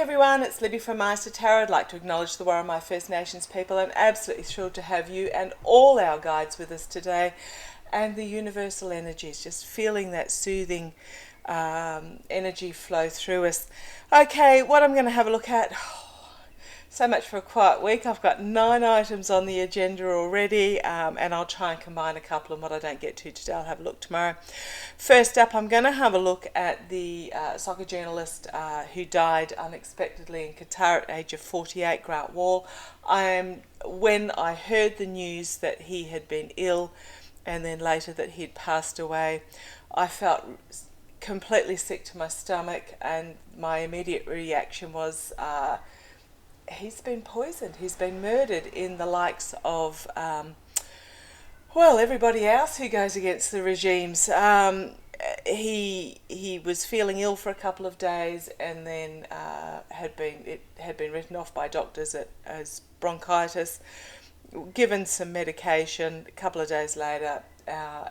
everyone, it's Libby from Meister Tarot. I'd like to acknowledge the Warramai First Nations people and absolutely thrilled to have you and all our guides with us today, and the universal energies, just feeling that soothing energy flow through us. Okay, what I'm going to have a look at, so much for a quiet week. I've got 9 items on the agenda already, and I'll try and combine a couple, and what I don't get to today I'll have a look tomorrow. First up, I'm going to have a look at the soccer journalist who died unexpectedly in Qatar at the age of 48, Grant Wahl. When I heard the news that he had been ill and then later that he'd passed away, I felt completely sick to my stomach, and my immediate reaction was he's been poisoned, he's been murdered in the likes of, everybody else who goes against the regimes. He was feeling ill for a couple of days, and then it had been written off by doctors as bronchitis, given some medication. A couple of days later,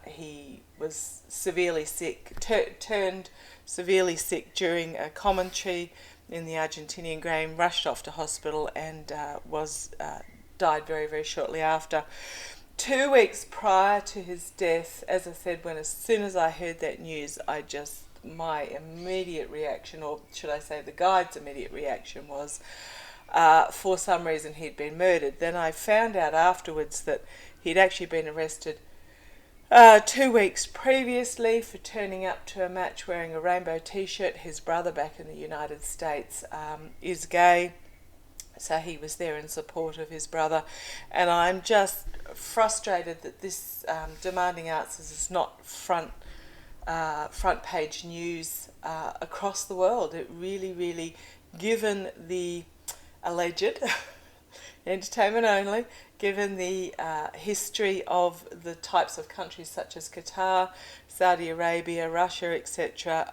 he was severely sick, turned severely sick during a commentary in the Argentinian game, rushed off to hospital, and died very, very shortly after. 2 weeks prior to his death, as I said, as soon as I heard that news, my immediate reaction, or should I say the guide's immediate reaction, was for some reason he'd been murdered. Then I found out afterwards that he'd actually been arrested 2 weeks previously for turning up to a match wearing a rainbow t-shirt. His brother back in the United States is gay, so he was there in support of his brother, and I'm just frustrated that this demanding answers is not front page news across the world. It really, given the alleged entertainment only, given the history of the types of countries such as Qatar, Saudi Arabia, Russia, etc.,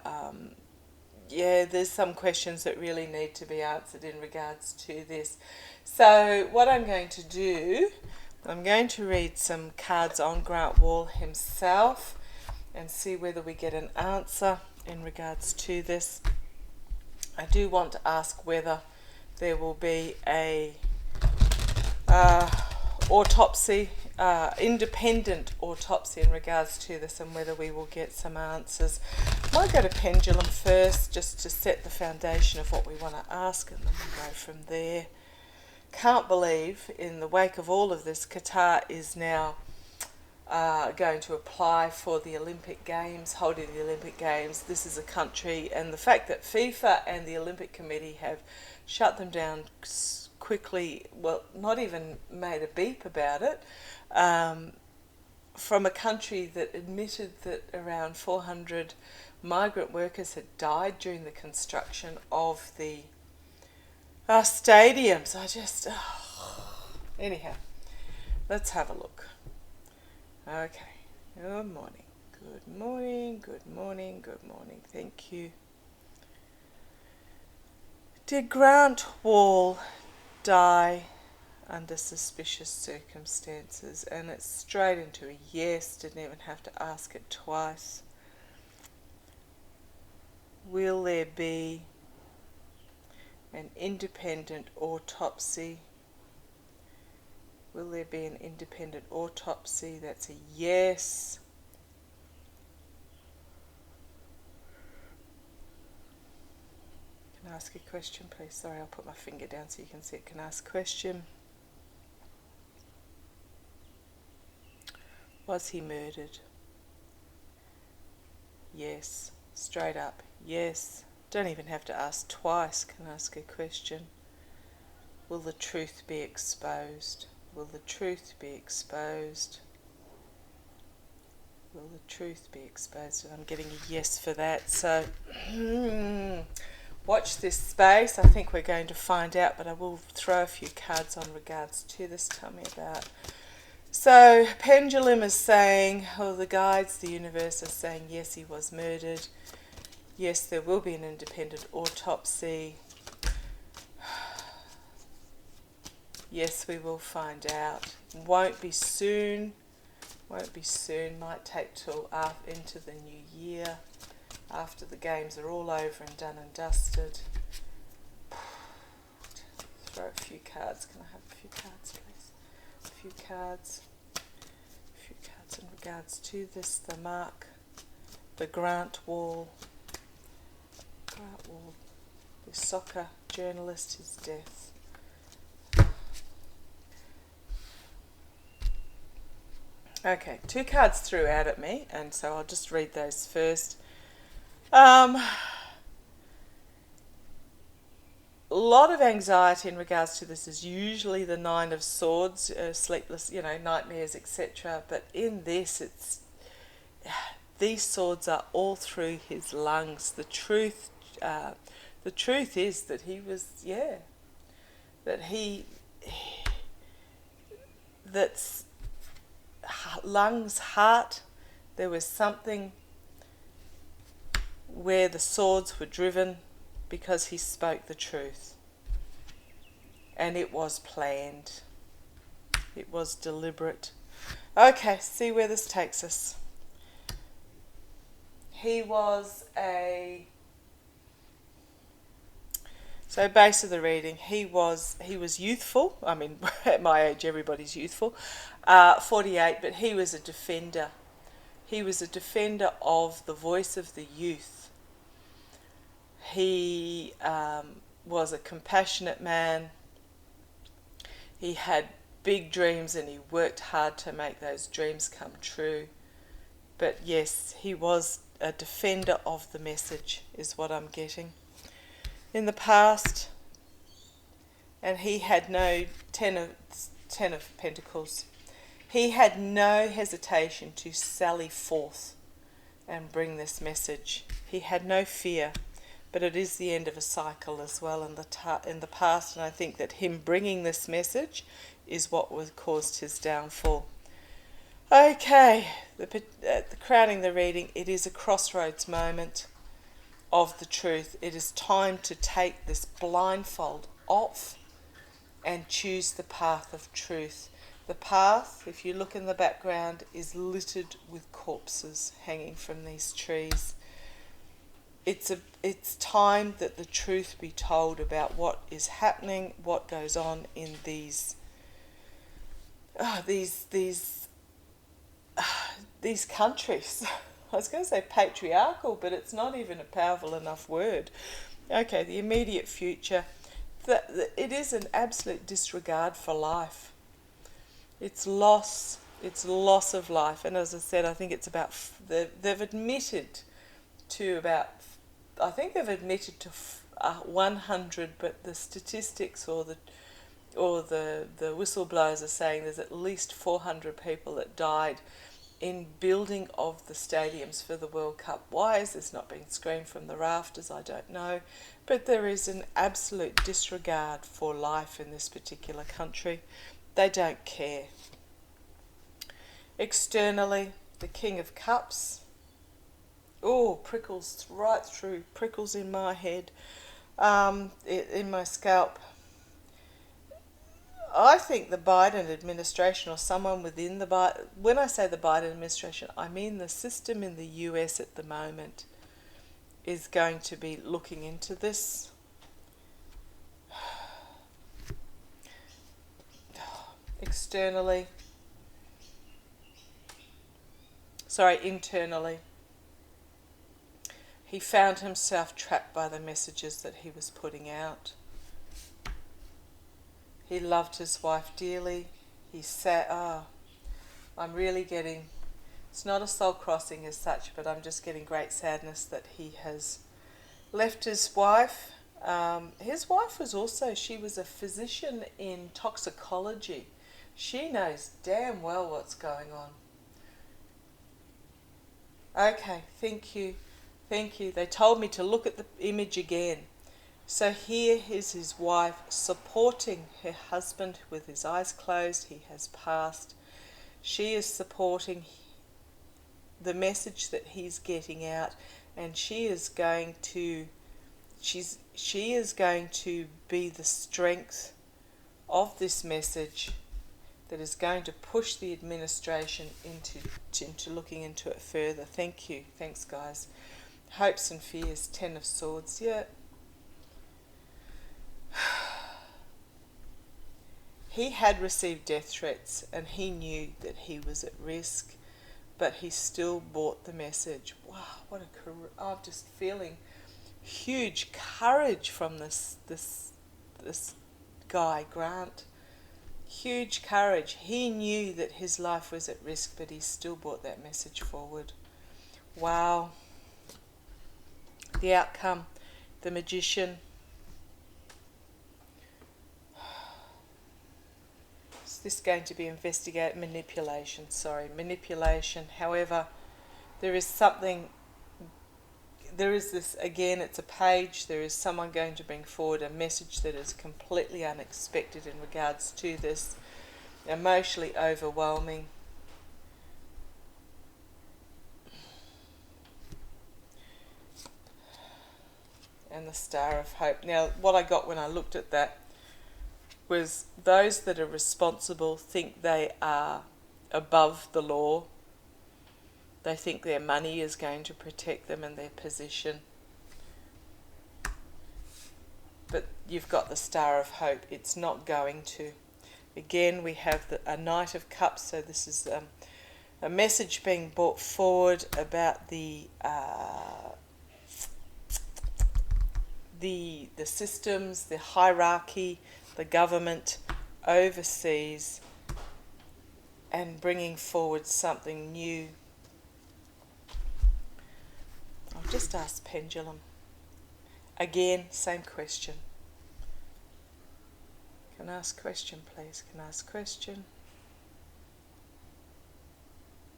there's some questions that really need to be answered in regards to this. So what I'm going to do, I'm going to read some cards on Grant Wahl himself and see whether we get an answer in regards to this. I do want to ask whether there will be a autopsy, independent autopsy in regards to this, and whether we will get some answers. I might go to pendulum first, just to set the foundation of what we want to ask, and then we'll go from there. Can't believe, in the wake of all of this, Qatar is now going to apply for the Olympic Games, holding the Olympic Games. This is a country, and the fact that FIFA and the Olympic Committee have shut them down quickly, not even made a beep about it, from a country that admitted that around 400 migrant workers had died during the construction of the stadiums. Anyhow, let's have a look. Okay, good morning, good morning, good morning, good morning, thank you. Did Grant Wahl die under suspicious circumstances? And it's straight into a yes, didn't even have to ask it twice. Will there be an independent autopsy? Will there be an independent autopsy? That's a yes. Can I ask a question, please? Sorry, I'll put my finger down so you can see it. Can I ask a question? Was he murdered? Yes. Straight up, yes. Don't even have to ask twice. Can I ask a question? Will the truth be exposed? Will the truth be exposed? Will the truth be exposed? And I'm getting a yes for that. So, watch this space. I think we're going to find out, but I will throw a few cards on regards to this. Tell me about. So, pendulum is saying, the guides, the universe, are saying yes, he was murdered. Yes, there will be an independent autopsy. Yes, we will find out. Won't be soon. Might take till into the new year, after the games are all over and done and dusted. cards. Can I have a few cards, please? A few cards. A few cards in regards to this. The mark. The Wahl. Wahl. The soccer journalist, his death. Okay, 2 cards threw out at me, and so I'll just read those first. A lot of anxiety in regards to this is usually the 9 of Swords, sleepless, nightmares, etc. But in this, these swords are all through his lungs. The truth is that he was, that's lungs, heart. There was something where the swords were driven because he spoke the truth. And it was planned. It was deliberate. Okay, see where this takes us. So base of the reading, he was youthful. I mean, at my age, everybody's youthful. 48, but he was a defender. He was a defender of the voice of the youth. He was a compassionate man. He had big dreams and he worked hard to make those dreams come true. But yes, he was a defender of the message, is what I'm getting. In the past, and he had no ten of Pentacles. He had no hesitation to sally forth and bring this message. He had no fear, but it is the end of a cycle as well in the past, and I think that him bringing this message is what caused his downfall. Okay, the crowning the reading, it is a crossroads moment of the truth. It is time to take this blindfold off and choose the path of truth. The path, if you look in the background, is littered with corpses hanging from these trees. It's time that the truth be told about what is happening, what goes on in these countries. I was going to say patriarchal, but it's not even a powerful enough word. Okay, the immediate future. It is an absolute disregard for life. It's loss of life. And as I said, I think it's about, they've admitted to 100, but the statistics or the whistleblowers are saying there's at least 400 people that died in building of the stadiums for the World Cup. Why is this not being screamed from the rafters? I don't know. But there is an absolute disregard for life in this particular country. They don't care. Externally, the King of Cups. Oh, prickles right through. Prickles in my head, in my scalp. I think the Biden administration or someone within the Biden, when I say the Biden administration, I mean the system in the US at the moment is going to be looking into this. Internally. He found himself trapped by the messages that he was putting out. He loved his wife dearly. He sat, I'm really getting, it's not a soul crossing as such, but I'm just getting great sadness that he has left his wife. His wife was also, she was a physician in toxicology. She knows damn well what's going on. Okay, thank you. They told me to look at the image again. So here is his wife supporting her husband with his eyes closed. He has passed. She is supporting the message that he's getting out, and she is going to be the strength of this message that is going to push the administration into looking into it further. Thank you. Thanks, guys. Hopes and fears, 10 of Swords. Yeah. He had received death threats and he knew that he was at risk, but he still bought the message. Wow, what a career. I'm just feeling huge courage from this guy, Grant. Huge courage. He knew that his life was at risk, but he still brought that message forward. Wow. The outcome, the magician. Is this going to be investigated? Manipulation. However, there is something, there is this, again, it's a page, there is someone going to bring forward a message that is completely unexpected in regards to this, emotionally overwhelming. And the Star of Hope. Now, what I got when I looked at that was those that are responsible think they are above the law. They think their money is going to protect them and their position. But you've got the Star of Hope. It's not going to. Again, we have a Knight of Cups. So this is a message being brought forward about the systems, the hierarchy, the government overseas, and bringing forward something new. I'll just ask Pendulum. Again, same question. Can I ask question, please? Can I ask question?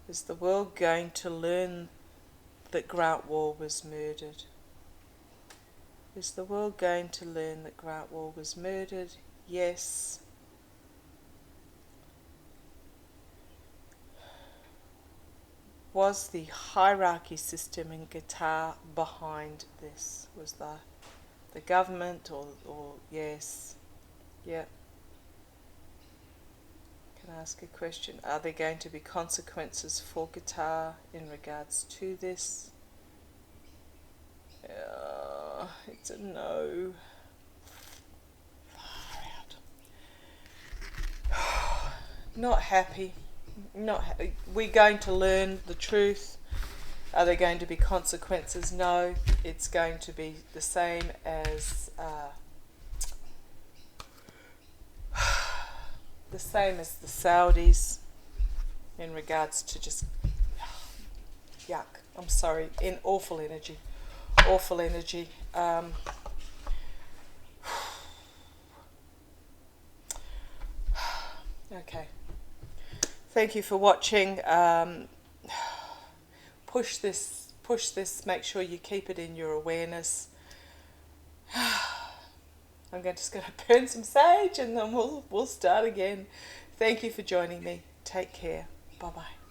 Is the world going to learn that Grant Wahl was murdered? Is the world going to learn that Grant Wahl was murdered? Yes. Was the hierarchy system in Qatar behind this? Was the government or yes? Yeah. Can I ask a question? Are there going to be consequences for Qatar in regards to this? It's a no. Far out. Not happy. We're going to learn the truth. Are there going to be consequences? No. It's going to be the same as the Saudis in regards to just yuck. I'm sorry. Awful energy. Awful energy. Okay. Thank you for watching. Push this. Make sure you keep it in your awareness. I'm just going to burn some sage and then we'll start again. Thank you for joining me. Take care. Bye-bye.